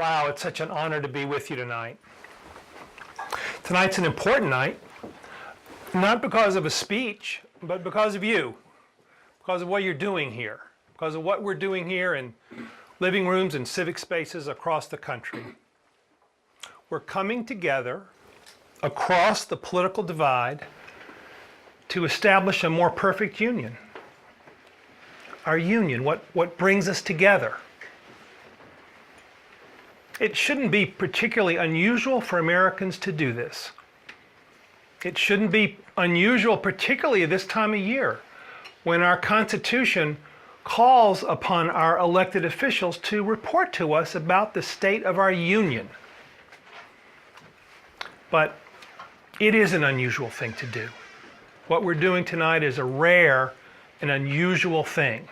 Wow, it's such an honor to be with you tonight. Tonight's an important night, not because of a speech, but because of you, because of what you're doing here, because of what we're doing here in living rooms and civic spaces across the country. We're coming together across the political divide to establish a more perfect union. Our union, what brings us together. It shouldn't be particularly unusual for Americans to do this. It shouldn't be unusual, particularly this time of year, when our Constitution calls upon our elected officials to report to us about the state of our union. But it is an unusual thing to do. What we're doing tonight is a rare and unusual thing.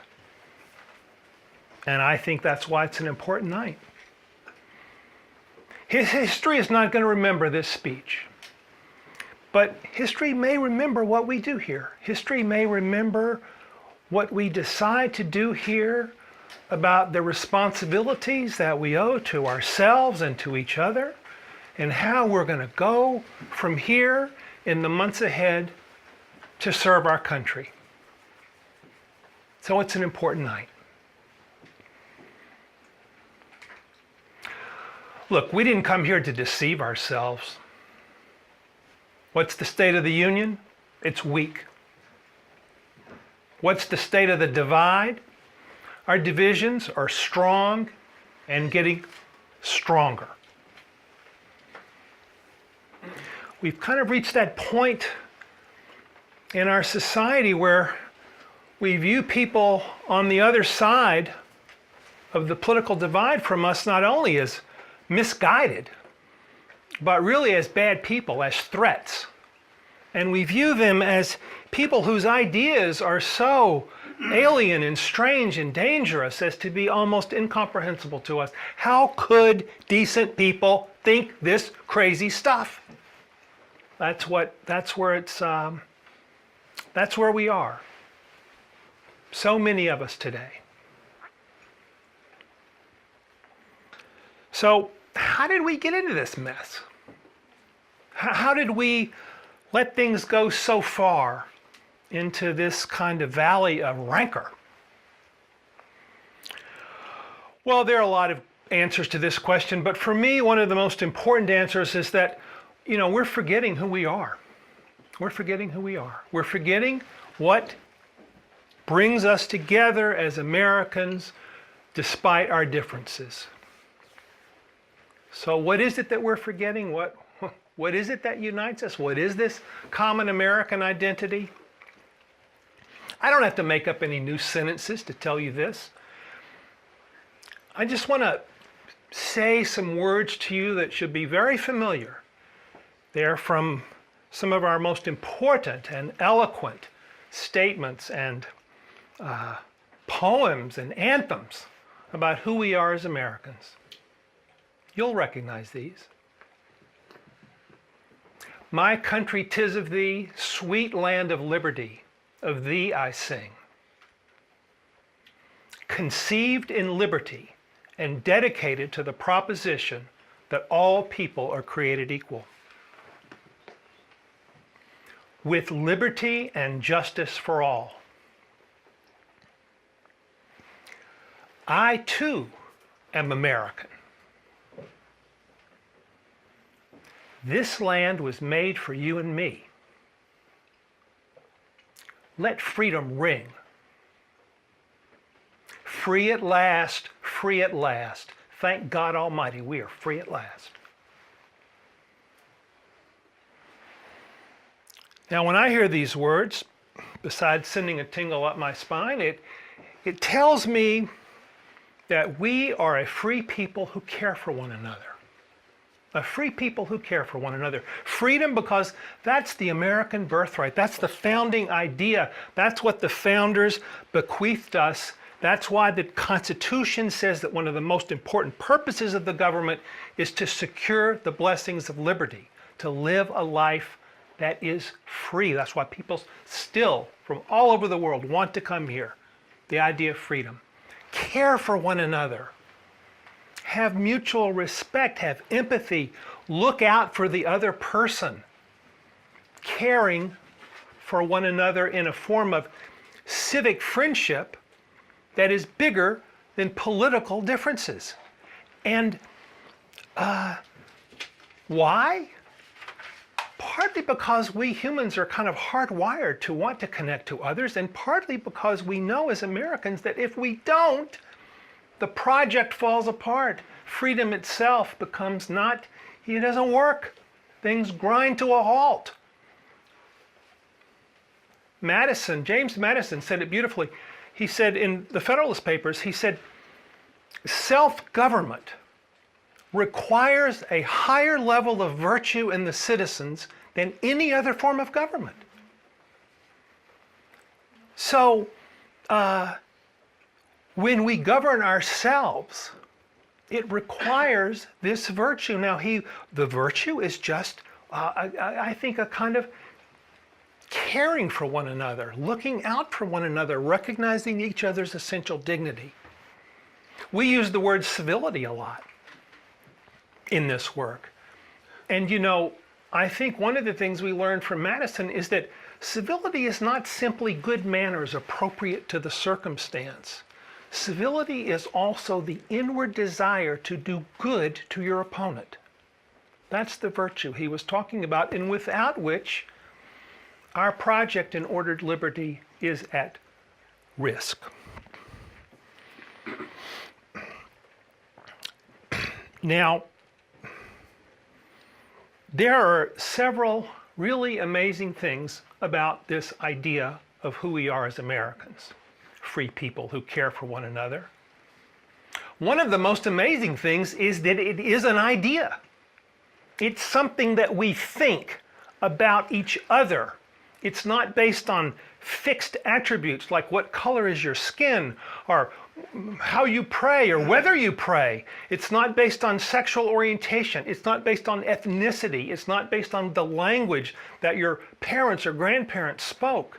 And I think that's why it's an important night. History is not going to remember this speech. But history may remember what we do here. History may remember what we decide to do here about the responsibilities that we owe to ourselves and to each other, and how we're going to go from here in the months ahead to serve our country. So it's an important night. Look, we didn't come here to deceive ourselves. What's the state of the union? It's weak. What's the state of the divide? Our divisions are strong and getting stronger. We've kind of reached that point in our society where we view people on the other side of the political divide from us not only as misguided, but really as bad people, as threats. And we view them as people whose ideas are so alien and strange and dangerous as to be almost incomprehensible to us. How could decent people think this crazy stuff? That's where we are. So many of us today. So how did we get into this mess? How did we let things go so far into this kind of valley of rancor? Well, there are a lot of answers to this question, but for me, one of the most important answers is that, we're forgetting who we are. We're forgetting who we are. We're forgetting what brings us together as Americans despite our differences. So what is it that we're forgetting? What is it that unites us? What is this common American identity? I don't have to make up any new sentences to tell you this. I just want to say some words to you that should be very familiar. They're from some of our most important and eloquent statements and poems and anthems about who we are as Americans. You'll recognize these. My country, 'tis of thee, sweet land of liberty, of thee I sing. Conceived in liberty and dedicated to the proposition that all people are created equal. With liberty and justice for all. I too am American. This land was made for you and me. Let freedom ring. Free at last, free at last. Thank God Almighty, we are free at last. Now, when I hear these words, besides sending a tingle up my spine, it tells me that we are a free people who care for one another. A free people who care for one another. Freedom, because that's the American birthright. That's the founding idea. That's what the founders bequeathed us. That's why the Constitution says that one of the most important purposes of the government is to secure the blessings of liberty, to live a life that is free. That's why people still, from all over the world, want to come here. The idea of freedom. Care for one another. have mutual respect, have empathy, look out for the other person, caring for one another in a form of civic friendship that is bigger than political differences. And why? Partly because we humans are kind of hardwired to want to connect to others, and partly because we know as Americans that if we don't, the project falls apart. Freedom itself becomes it doesn't work. Things grind to a halt. James Madison said it beautifully. He said in the Federalist Papers, he said, self-government requires a higher level of virtue in the citizens than any other form of government. So, when we govern ourselves, it requires this virtue. Now, the virtue is just, I think, a kind of caring for one another, looking out for one another, recognizing each other's essential dignity. We use the word civility a lot in this work. And I think one of the things we learned from Madison is that civility is not simply good manners appropriate to the circumstance. Civility is also the inward desire to do good to your opponent. That's the virtue he was talking about, and without which our project in ordered liberty is at risk. Now, there are several really amazing things about this idea of who we are as Americans, free people who care for one another. One of the most amazing things is that it is an idea. It's something that we think about each other. It's not based on fixed attributes like what color is your skin or how you pray or whether you pray. It's not based on sexual orientation. It's not based on ethnicity. It's not based on the language that your parents or grandparents spoke.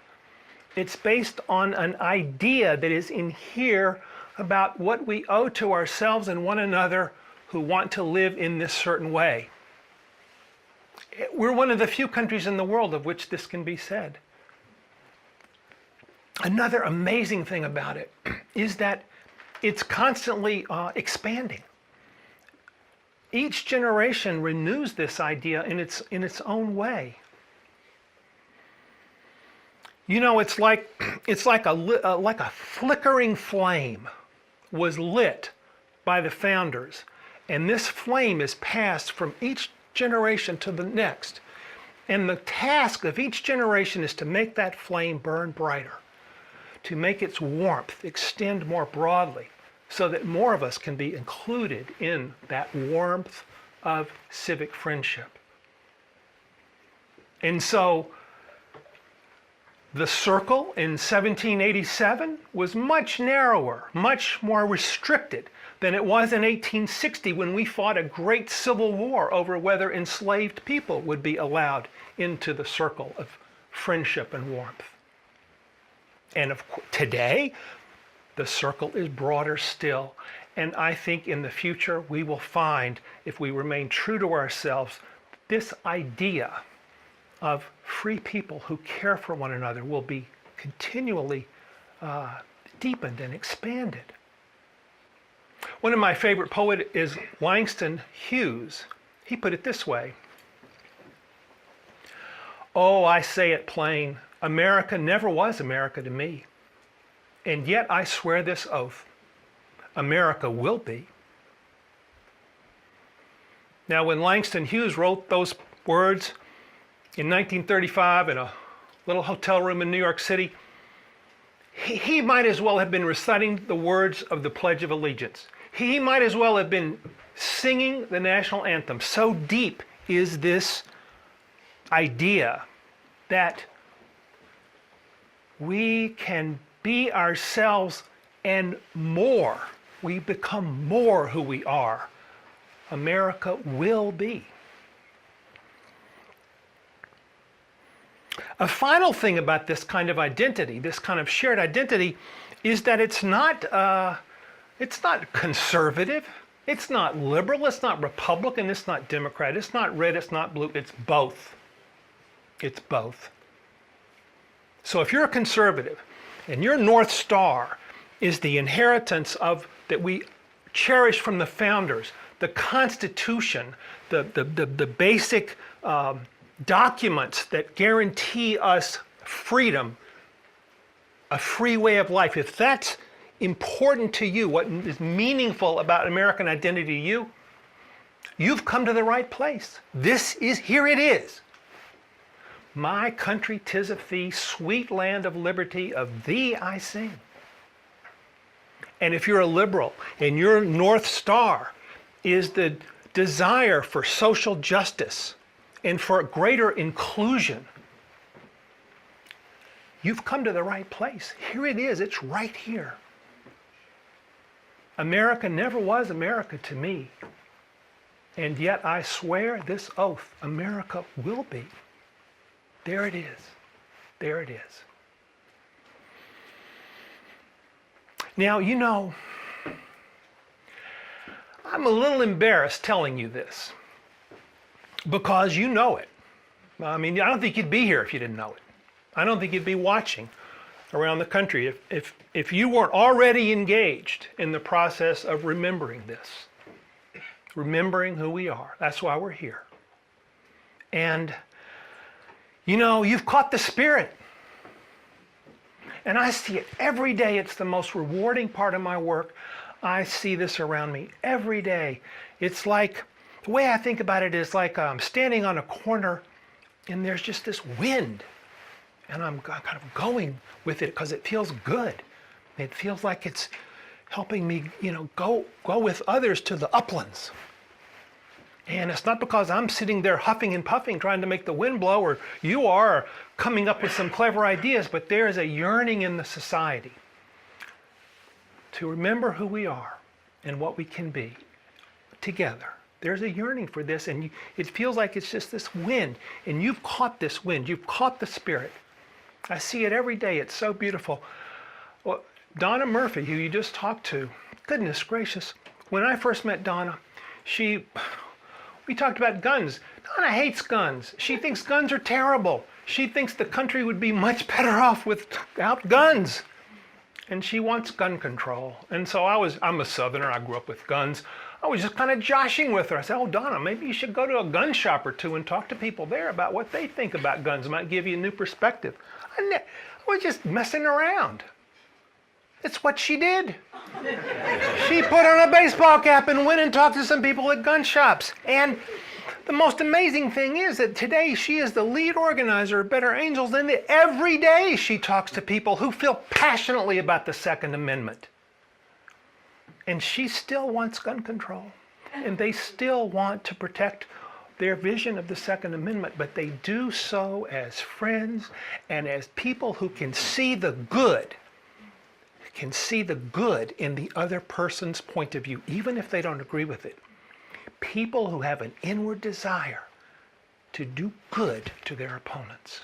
It's based on an idea that is in here about what we owe to ourselves and one another who want to live in this certain way. We're one of the few countries in the world of which this can be said. Another amazing thing about it is that it's constantly expanding. Each generation renews this idea in its own way. It's like a flickering flame was lit by the founders, and this flame is passed from each generation to the next. And the task of each generation is to make that flame burn brighter, to make its warmth extend more broadly, so that more of us can be included in that warmth of civic friendship. And so the circle in 1787 was much narrower, much more restricted than it was in 1860 when we fought a great civil war over whether enslaved people would be allowed into the circle of friendship and warmth. And today, the circle is broader still. And I think in the future we will find, if we remain true to ourselves, this idea of free people who care for one another will be continually deepened and expanded. One of my favorite poets is Langston Hughes. He put it this way: "Oh, I say it plain, America never was America to me. And yet I swear this oath, America will be." Now, when Langston Hughes wrote those words in 1935 in a little hotel room in New York City, he might as well have been reciting the words of the Pledge of Allegiance. He might as well have been singing the national anthem. So deep is this idea that we can be ourselves and more. We become more who we are. America will be. A final thing about this kind of identity, this kind of shared identity, is that it's not conservative. It's not liberal, it's not Republican, it's not Democrat, it's not red, it's not blue, it's both. It's both. So if you're a conservative and your North Star is the inheritance of that we cherish from the founders, the Constitution, the basic documents that guarantee us freedom, a free way of life, if that's important to you, what is meaningful about American identity to you, you've come to the right place. Here it is. My country, 'tis of thee, sweet land of liberty, of thee I sing. And if you're a liberal and your North Star is the desire for social justice and for greater inclusion, you've come to the right place. Here it is, it's right here. America never was America to me. And yet I swear this oath, America will be. There it is. There it is. Now, you know, I'm a little embarrassed telling you this because you know it. I mean, I don't think you'd be here if you didn't know it. I don't think you'd be watching around the country if you weren't already engaged in the process of remembering this, remembering who we are. That's why we're here. And, you know, you've caught the spirit. And I see it every day. It's the most rewarding part of my work. I see this around me every day. It's like, the way I think about it is like I'm standing on a corner and there's just this wind. And I'm kind of going with it because it feels good. It feels like it's helping me, you know, go with others to the uplands. And it's not because I'm sitting there huffing and puffing trying to make the wind blow, or you are coming up with some clever ideas, but there is a yearning in the society to remember who we are and what we can be together. There's a yearning for this, and it feels like it's just this wind, and you've caught this wind, you've caught the spirit. I see it every day. It's so beautiful. Well, Donna Murphy, who you just talked to, goodness gracious, when I first met Donna, we talked about guns. Donna hates guns. She thinks guns are terrible. She thinks the country would be much better off without guns. And she wants gun control. And so I'm a Southerner. I grew up with guns. I was just kind of joshing with her. I said, oh, Donna, maybe you should go to a gun shop or two and talk to people there about what they think about guns. It might give you a new perspective. I was just messing around. It's what she did. She put on a baseball cap and went and talked to some people at gun shops. And the most amazing thing is that today she is the lead organizer of Better Angels, and every day she talks to people who feel passionately about the Second Amendment. And she still wants gun control. And they still want to protect their vision of the Second Amendment, but they do so as friends and as people who can see the good in the other person's point of view, even if they don't agree with it. People who have an inward desire to do good to their opponents.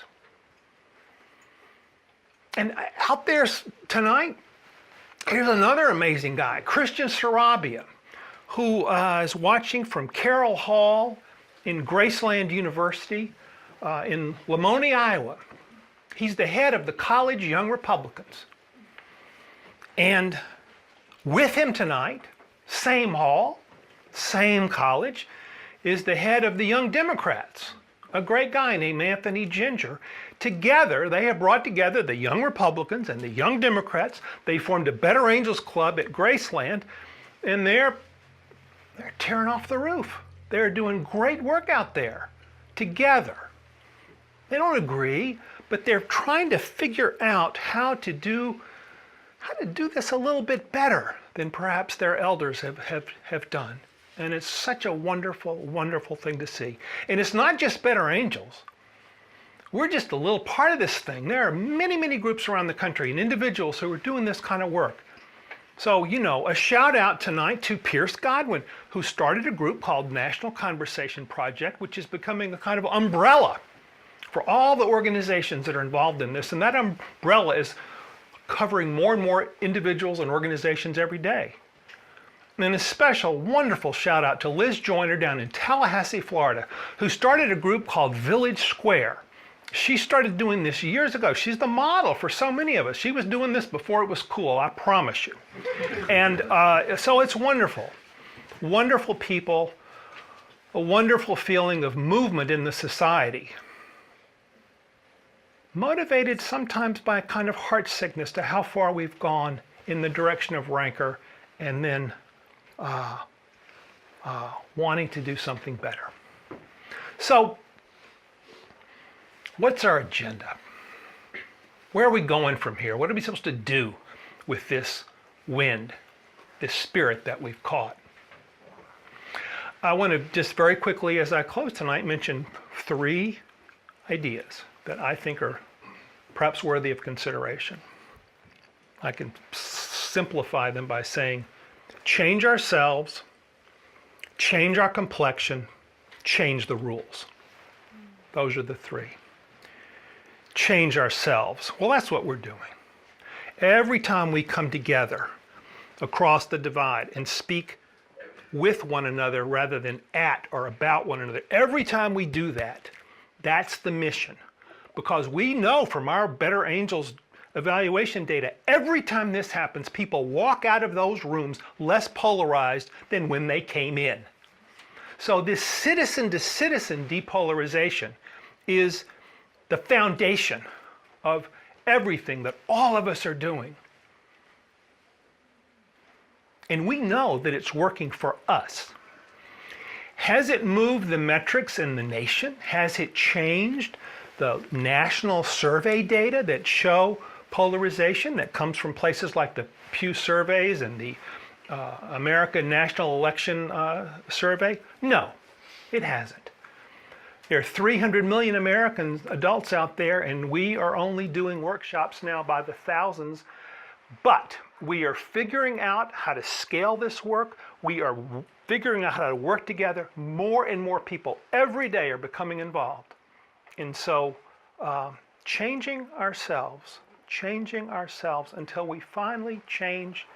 And out there tonight, here's another amazing guy, Christian Sarabia, who is watching from Carroll Hall in Graceland University in Lamoni, Iowa. He's the head of the College Young Republicans. And with him tonight, same hall, same college, is the head of the Young Democrats, a great guy named Anthony Ginger. Together, they have brought together the Young Republicans and the Young Democrats. They formed a Better Angels Club at Graceland, and they're tearing off the roof. They're doing great work out there together. They don't agree, but they're trying to figure out how to do this a little bit better than perhaps their elders have done. And it's such a wonderful, wonderful thing to see. And it's not just Better Angels. We're just a little part of this thing. There are many, many groups around the country and individuals who are doing this kind of work. So, you know, a shout out tonight to Pierce Godwin, who started a group called National Conversation Project, which is becoming a kind of umbrella for all the organizations that are involved in this. And that umbrella is covering more and more individuals and organizations every day. And a special, wonderful shout out to Liz Joyner down in Tallahassee, Florida, who started a group called Village Square. She started doing this years ago. She's the model for so many of us. She was doing this before it was cool, I promise you. And so it's wonderful. Wonderful people, a wonderful feeling of movement in the society. Motivated sometimes by a kind of heart sickness to how far we've gone in the direction of rancor and then wanting to do something better. So, what's our agenda? Where are we going from here? What are we supposed to do with this wind, this spirit that we've caught? I want to just very quickly, as I close tonight, mention 3 ideas that I think are perhaps worthy of consideration. I can simplify them by saying, change ourselves, change our complexion, change the rules. Those are the 3. Change ourselves. Well, that's what we're doing. Every time we come together across the divide and speak with one another rather than at or about one another, every time we do that, that's the mission. Because we know from our Better Angels evaluation data, every time this happens, people walk out of those rooms less polarized than when they came in. So this citizen-to-citizen depolarization is the foundation of everything that all of us are doing. And we know that it's working for us. Has it moved the metrics in the nation? Has it changed the national survey data that show polarization that comes from places like the Pew surveys and the American National Election Survey? No, it hasn't. There are 300 million American adults out there, and we are only doing workshops now by the thousands. But we are figuring out how to scale this work. We are figuring out how to work together. More and more people every day are becoming involved. And so changing ourselves until we finally change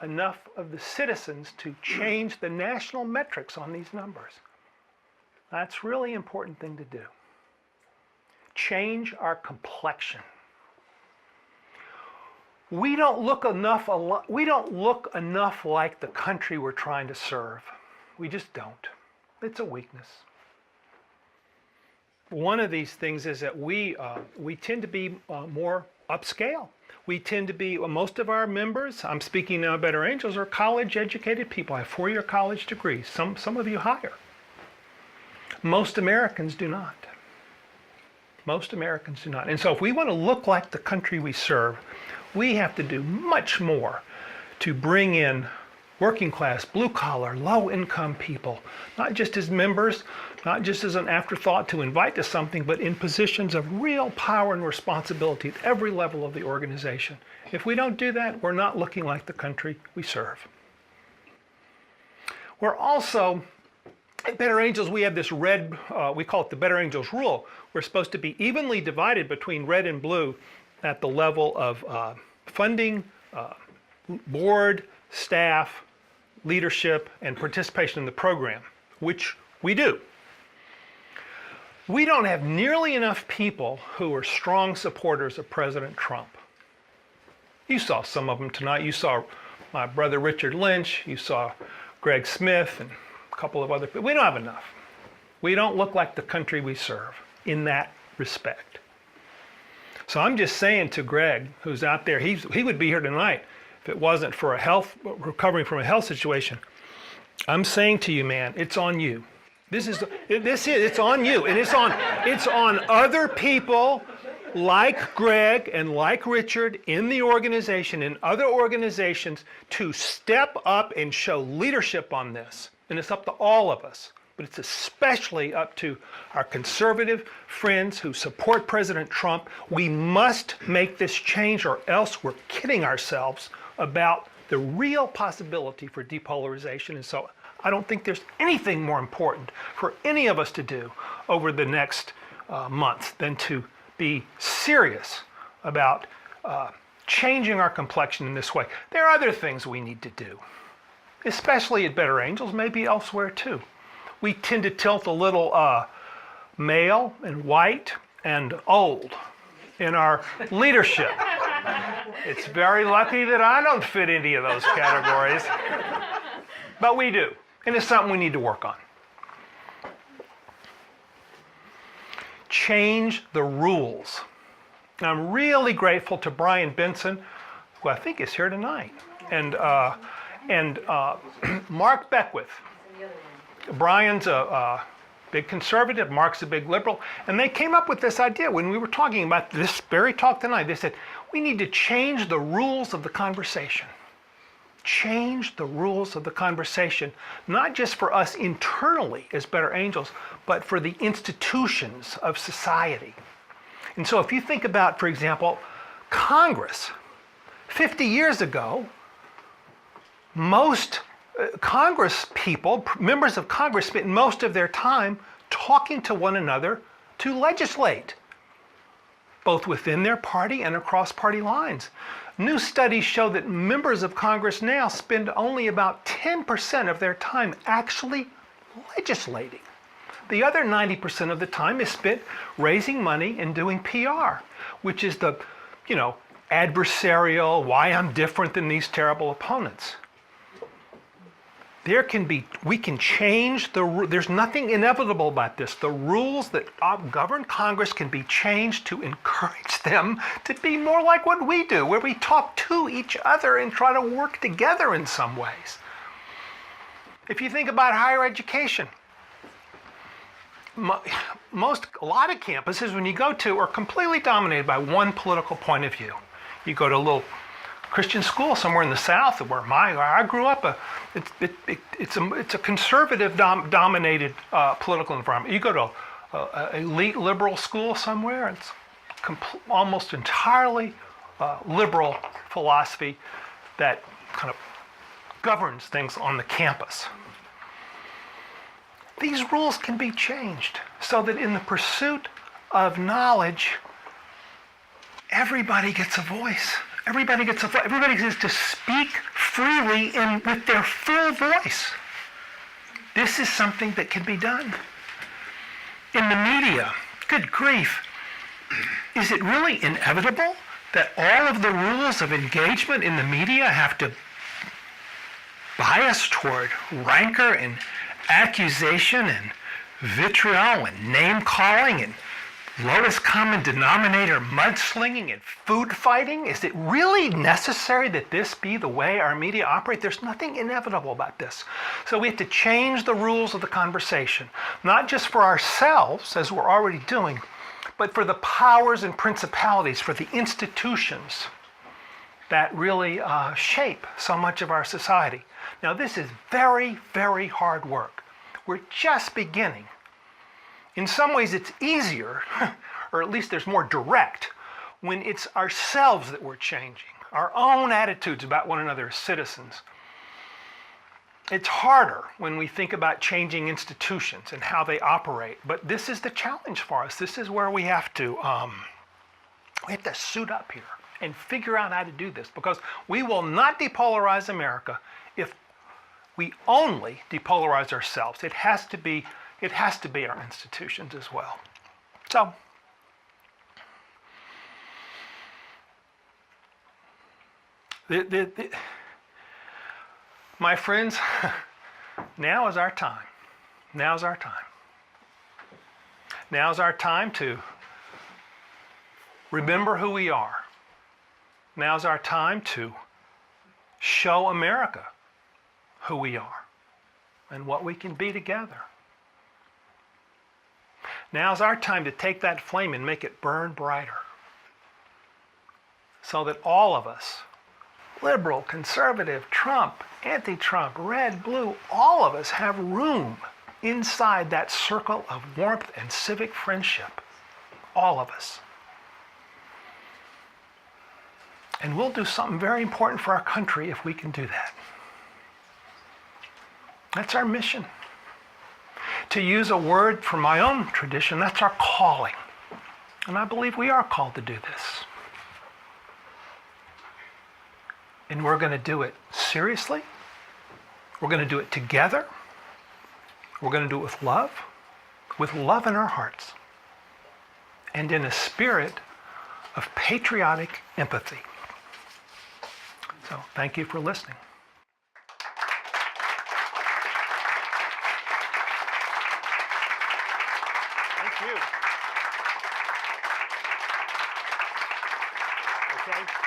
enough of the citizens to change the national metrics on these numbers. That's a really important thing to do. Change our complexion. We don't look enough like the country we're trying to serve. We just don't. It's a weakness. One of these things is that we tend to be more upscale. We tend to be, most of our members, I'm speaking now of Better Angels, are college educated people, have 4-year college degrees, some of you higher. Most Americans do not. Most Americans do not. And so if we want to look like the country we serve, we have to do much more to bring in working class, blue collar, low income people, not just as members, not just as an afterthought to invite to something, but in positions of real power and responsibility at every level of the organization. If we don't do that, we're not looking like the country we serve. We're also, at Better Angels, we have this red, we call it the Better Angels rule. We're supposed to be evenly divided between red and blue at the level of funding, board, staff, leadership, and participation in the program, which we do. We don't have nearly enough people who are strong supporters of President Trump. You saw some of them tonight. You saw my brother Richard Lynch. You saw Greg Smith and a couple of other people. We don't have enough. We don't look like the country we serve in that respect. So I'm just saying to Greg, who's out there, he would be here tonight if it wasn't for recovering from a health situation. I'm saying to you, man, it's on you. It's on you, and it's on other people like Greg and like Richard in the organization and other organizations to step up and show leadership on this. And it's up to all of us, but it's especially up to our conservative friends who support President Trump. We must make this change, or else we're kidding ourselves about the real possibility for depolarization. And so I don't think there's anything more important for any of us to do over the next month than to be serious about changing our complexion in this way. There are other things we need to do. especially at Better Angels, maybe elsewhere too. We tend to tilt a little male and white and old in our leadership. It's very lucky that I don't fit any of those categories, but we do, and it's something we need to work on. Change the rules. I'm really grateful to Brian Benson, who I think is here tonight, and Mark Beckwith. Brian's a big conservative, Mark's a big liberal, and they came up with this idea when we were talking about this very talk tonight. They said, we need to change the rules of the conversation. Change the rules of the conversation, not just for us internally as Better Angels, but for the institutions of society. And so if you think about, for example, Congress, 50 years ago, most Congress people, members of Congress, spent most of their time talking to one another to legislate, both within their party and across party lines. New studies show that members of Congress now spend only about 10% of their time actually legislating. The other 90% of the time is spent raising money and doing PR, which is the, adversarial, why I'm different than these terrible opponents. We can change there's nothing inevitable about this. The rules that govern Congress can be changed to encourage them to be more like what we do, where we talk to each other and try to work together in some ways. If you think about higher education, a lot of campuses, when you go to, are completely dominated by one political point of view. You go to a little Christian school somewhere in the South, where I grew up. It's a conservative dominated political environment. You go to an elite liberal school somewhere, it's almost entirely liberal philosophy that kind of governs things on the campus. These rules can be changed so that in the pursuit of knowledge, everybody gets a voice. Everybody gets to speak freely and with their full voice. This is something that can be done. In the media, good grief, is it really inevitable that all of the rules of engagement in the media have to bias toward rancor and accusation and vitriol and name-calling and lowest common denominator mudslinging and food fighting? Is it really necessary that this be the way our media operate? There's nothing inevitable about this. So we have to change the rules of the conversation, not just for ourselves, as we're already doing, but for the powers and principalities, for the institutions that really shape so much of our society. Now, this is very, very hard work. We're just beginning. In some ways, it's easier, or at least there's more direct, when it's ourselves that we're changing, our own attitudes about one another as citizens. It's harder when we think about changing institutions and how they operate, but this is the challenge for us. This is where we have to suit up here and figure out how to do this, because we will not depolarize America if we only depolarize ourselves. It has to be our institutions as well. So, my friends, now is our time. Now's our time. Now's our time to remember who we are. Now's our time to show America who we are and what we can be together. Now's our time to take that flame and make it burn brighter, so that all of us, liberal, conservative, Trump, anti-Trump, red, blue, all of us have room inside that circle of warmth and civic friendship. All of us. And we'll do something very important for our country if we can do that. That's our mission. To use a word from my own tradition, that's our calling. And I believe we are called to do this. And we're going to do it seriously We're going to do it together. We're going to do it with love in our hearts, and in a spirit of patriotic empathy. So thank you for listening. Thank you. Okay.